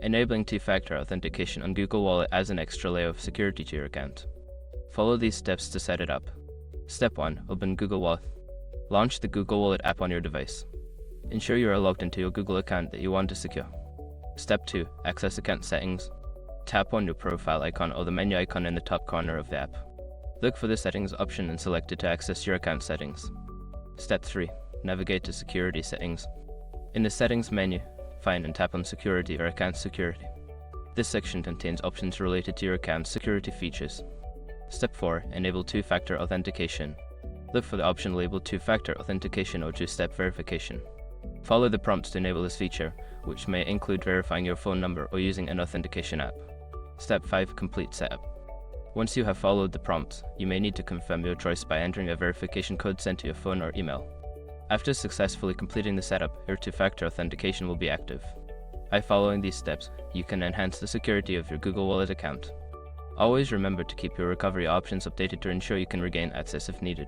Enabling two-factor authentication on Google Wallet adds an extra layer of security to your account. Follow these steps to set it up. Step 1. Open Google Wallet. Launch the Google Wallet app on your device. Ensure you are logged into your Google account that you want to secure. Step 2. Access account settings. Tap on your profile icon or the menu icon in the top corner of the app. Look for the settings option and select it to access your account settings. Step 3. Navigate to security settings. In the settings menu, find and tap on security or account security. This section contains options related to your account's security features. Step 4. Enable two-factor authentication. Look for the option labeled two-factor authentication or two-step verification. Follow the prompts to enable this feature, which may include verifying your phone number or using an authentication app. Step 5. Complete setup. Once you have followed the prompts, you may need to confirm your choice by entering a verification code sent to your phone or email. After successfully completing the setup, your two-factor authentication will be active. By following these steps, you can enhance the security of your Google Wallet account. Always remember to keep your recovery options updated to ensure you can regain access if needed.